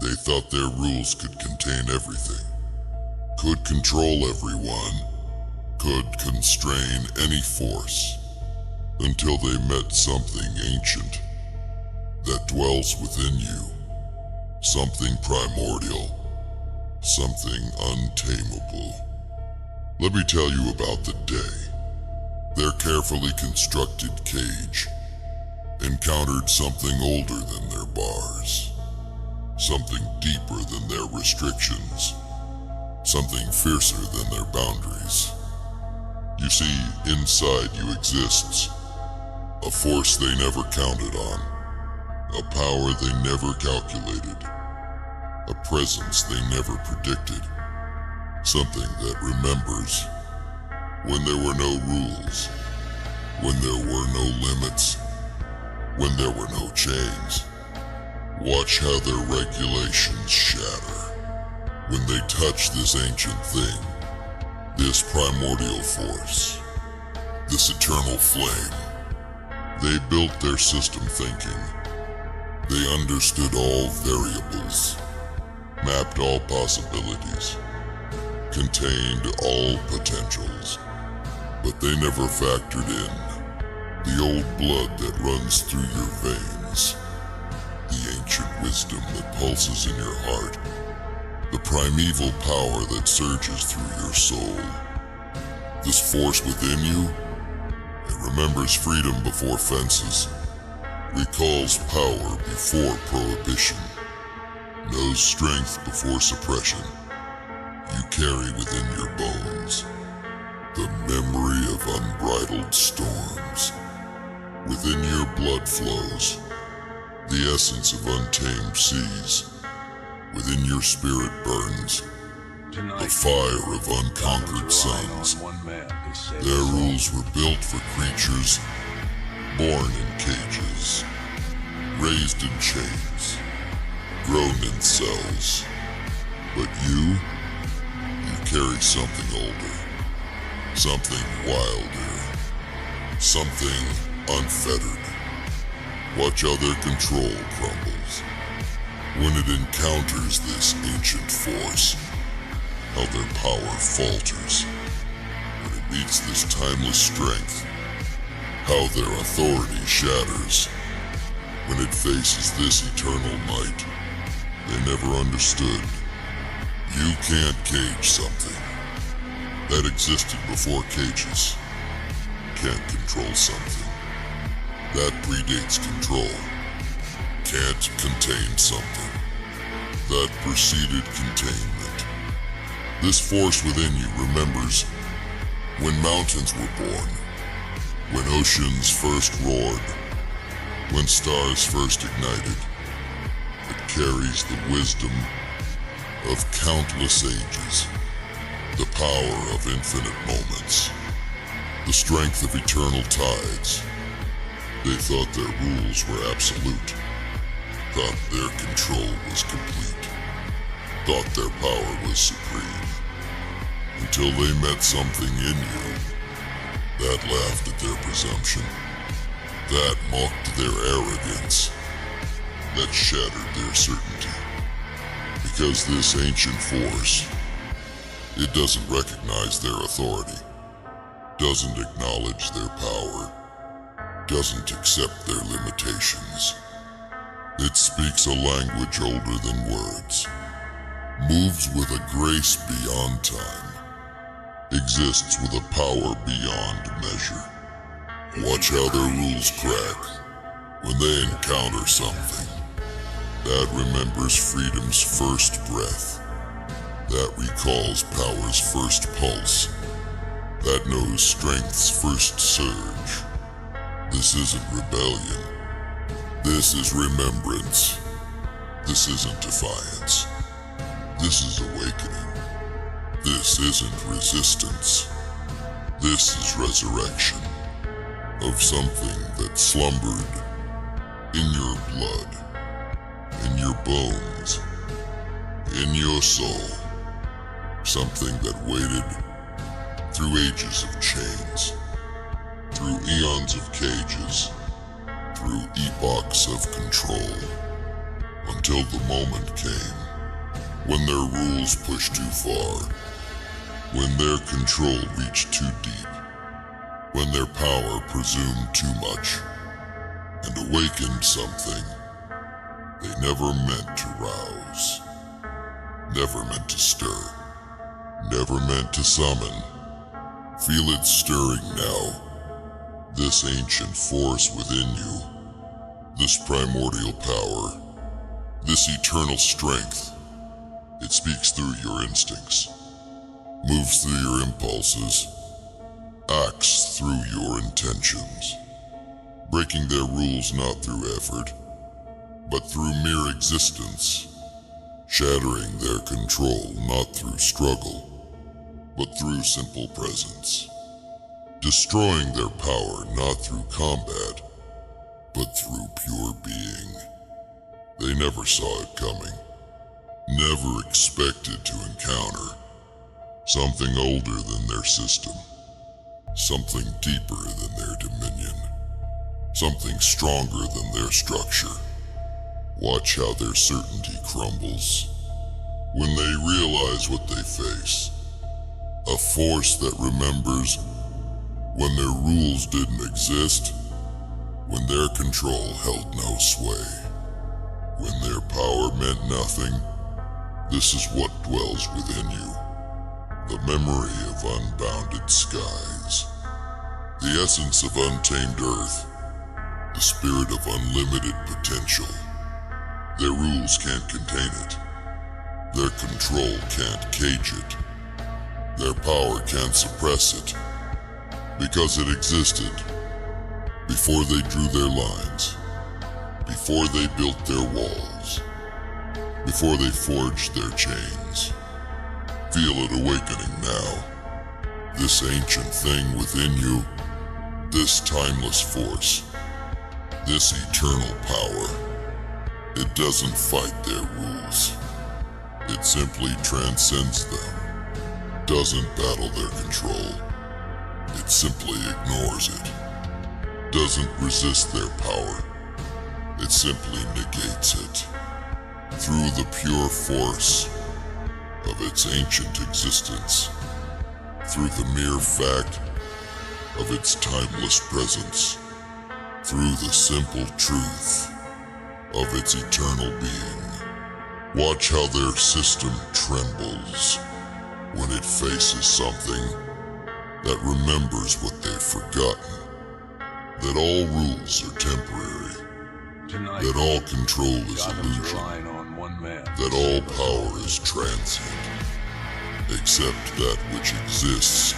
They thought their rules could contain everything, could control everyone, could constrain any force, until they met something ancient that dwells within you, something primordial, something untamable. Let me tell you about the day their carefully constructed cage encountered something older than their bars, something deeper than their restrictions, something fiercer than their boundaries. You see, inside you exists a force they never counted on, a power they never calculated, a presence they never predicted, something that remembers when there were no rules, when there were no limits, when there were no chains. Watch how their regulations shatter when they touch this ancient thing, this primordial force, this eternal flame. They built their system thinking. They understood all variables, mapped all possibilities, contained all potentials, but they never factored in the old blood that runs through your veins, the ancient wisdom that pulses in your heart, the primeval power that surges through your soul. This force within you, it remembers freedom before fences, recalls power before prohibition, knows strength before suppression. You carry within your bones the memory of unbridled storms. Within your blood flows the essence of untamed seas. Within your spirit burns the fire of unconquered suns. Their rules were built for creatures born in cages, raised in chains, grown in cells. But you carry something older, something wilder, something unfettered. Watch how their control crumbles when it encounters this ancient force, how their power falters when it meets this timeless strength, how their authority shatters when it faces this eternal might they never understood. You can't cage something that existed before cages. Can't control something that predates control. Can't contain something that preceded containment. This force within you remembers when mountains were born, when oceans first roared, when stars first ignited. It carries the wisdom of countless ages, the power of infinite moments, the strength of eternal tides. They thought their rules were absolute, thought their control was complete, thought their power was supreme, until they met something in you that laughed at their presumption, that mocked their arrogance, that shattered their certainty. Because this ancient force, it doesn't recognize their authority, doesn't acknowledge their power, doesn't accept their limitations. It speaks a language older than words, moves with a grace beyond time, exists with a power beyond measure. Watch how their rules crack when they encounter something that remembers freedom's first breath, that recalls power's first pulse, that knows strength's first surge. This isn't rebellion. This is remembrance. This isn't defiance. This is awakening. This isn't resistance. This is resurrection of something that slumbered in your blood, in your bones, in your soul. Something that waited through ages of chains, through eons of cages, through epochs of control, until the moment came when their rules pushed too far, when their control reached too deep, when their power presumed too much and awakened something they never meant to rouse, never meant to stir, never meant to summon. Feel it stirring now, this ancient force within you, this primordial power, this eternal strength. It speaks through your instincts, moves through your impulses, acts through your intentions, breaking their rules not through effort, but through mere existence, shattering their control not through struggle, but through simple presence, destroying their power not through combat, but through pure being. They never saw it coming, never expected to encounter something older than their system, something deeper than their dominion, something stronger than their structure. Watch how their certainty crumbles when they realize what they face. A force that remembers when their rules didn't exist, when their control held no sway, when their power meant nothing. This is what dwells within you, the memory of unbounded skies, the essence of untamed earth, the spirit of unlimited potential. Their rules can't contain it. Their control can't cage it. Their power can't suppress it, because it existed before they drew their lines, before they built their walls, before they forged their chains. Feel it awakening now, this ancient thing within you, this timeless force, this eternal power. It doesn't fight their rules. It simply transcends them, doesn't battle their control. It simply ignores it, doesn't resist their power. It simply negates it. Through the pure force of its ancient existence, through the mere fact of its timeless presence, through the simple truth of its eternal being. Watch how their system trembles when it faces something that remembers what they've forgotten, that all rules are temporary, that all control is illusion, that all power is transient, except that which exists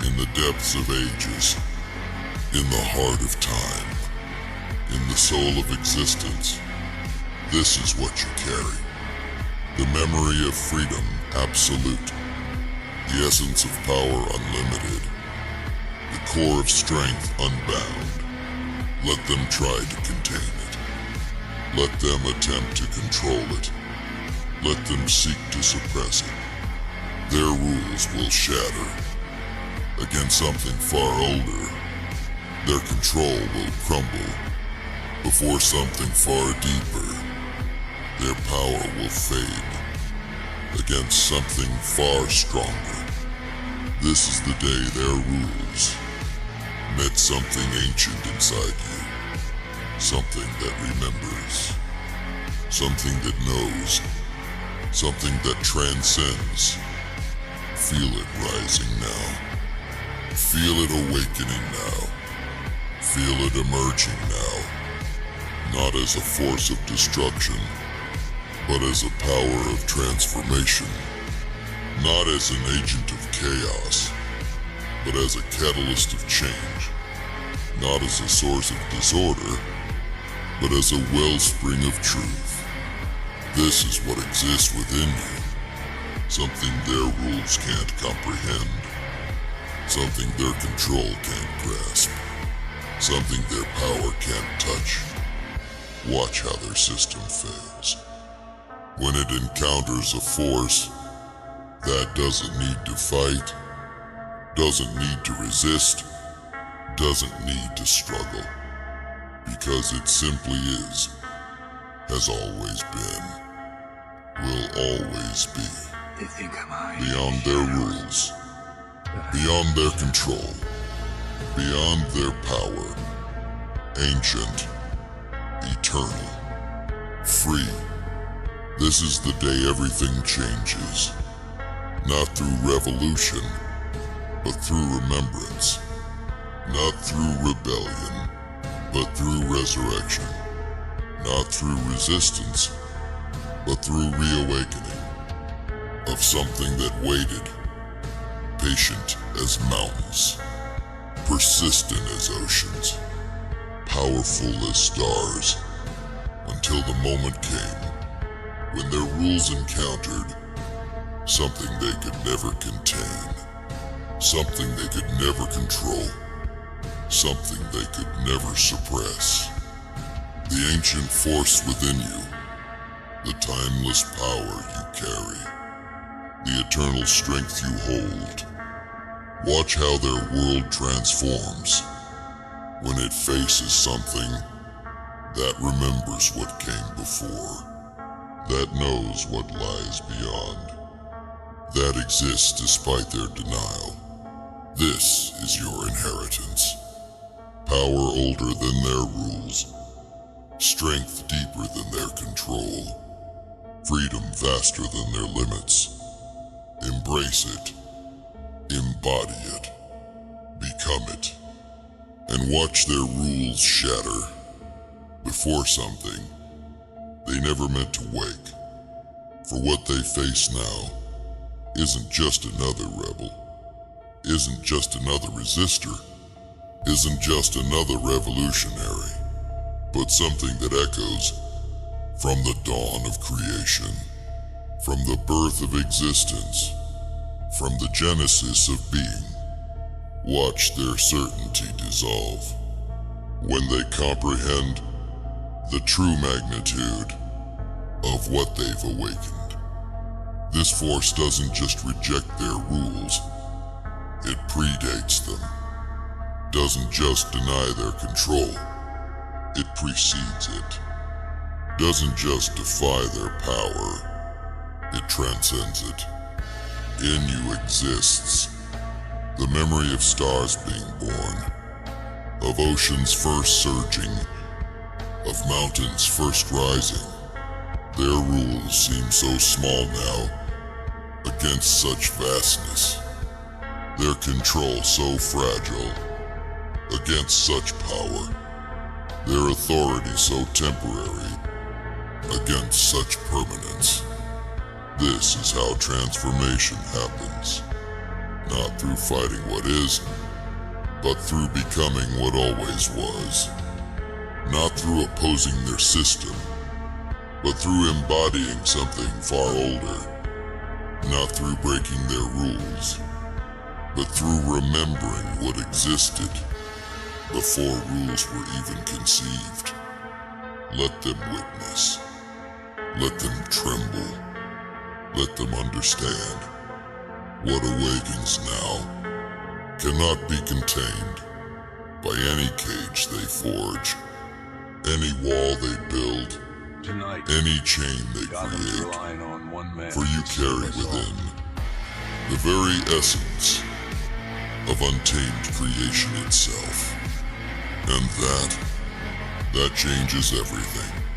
in the depths of ages, in the heart of time, in the soul of existence. This is what you carry. The memory of freedom absolute, the essence of power unlimited, the core of strength unbound. Let them try to contain it. Let them attempt to control it. Let them seek to suppress it. Their rules will shatter against something far older. Their control will crumble before something far deeper. Their power will fade against something far stronger. This is the day their rules met something ancient inside you, something that remembers, something that knows, something that transcends. Feel it rising now. Feel it awakening now. Feel it emerging now, not as a force of destruction, but as a power of transformation, not as an agent of chaos, but as a catalyst of change, not as a source of disorder, but as a wellspring of truth. This is what exists within you, something their rules can't comprehend, something their control can't grasp, something their power can't touch. Watch how their system fails. When it encounters a force that doesn't need to fight, doesn't need to resist, doesn't need to struggle, because it simply is. has always been, will always be, They think I'm beyond their rules, beyond their control, beyond their power, ancient, eternal, free. This is the day everything changes, not through revolution, but through remembrance, not through rebellion, but through resurrection, not through resistance, but through reawakening of something that waited, patient as mountains, persistent as oceans, powerful as stars, until the moment came when their rules encountered something they could never contain, something they could never control, something they could never suppress. The ancient force within you, the timeless power you carry, the eternal strength you hold. Watch how their world transforms when it faces something that remembers what came before, that knows what lies beyond, that exists despite their denial. This is your inheritance. Power older than their rules, strength deeper than their control, freedom vaster than their limits. Embrace it, embody it, become it, and watch their rules shatter before something they never meant to wake. For what they face now isn't just another rebel, isn't just another resistor, isn't just another revolutionary, but something that echoes from the dawn of creation, from the birth of existence, from the genesis of being. Watch their certainty dissolve when they comprehend the true magnitude of what they've awakened. This force doesn't just reject their rules, it predates them. Doesn't just deny their control, it precedes it. Doesn't just defy their power, it transcends it. In you exists the memory of stars being born, of oceans first surging, of mountains first rising. Their rules seem so small now against such vastness, their control so fragile against such power, their authority so temporary against such permanence. This is how transformation happens, not through fighting what is, but through becoming what always was. Not through opposing their system, but through embodying something far older. Not through breaking their rules, but through remembering what existed before rules were even conceived. Let them witness. Let them tremble. Let them understand. What awakens now cannot be contained by any cage they forge, any wall they build, Tonight, any chain they create. For you carry within the very essence of untamed creation itself. And that changes everything.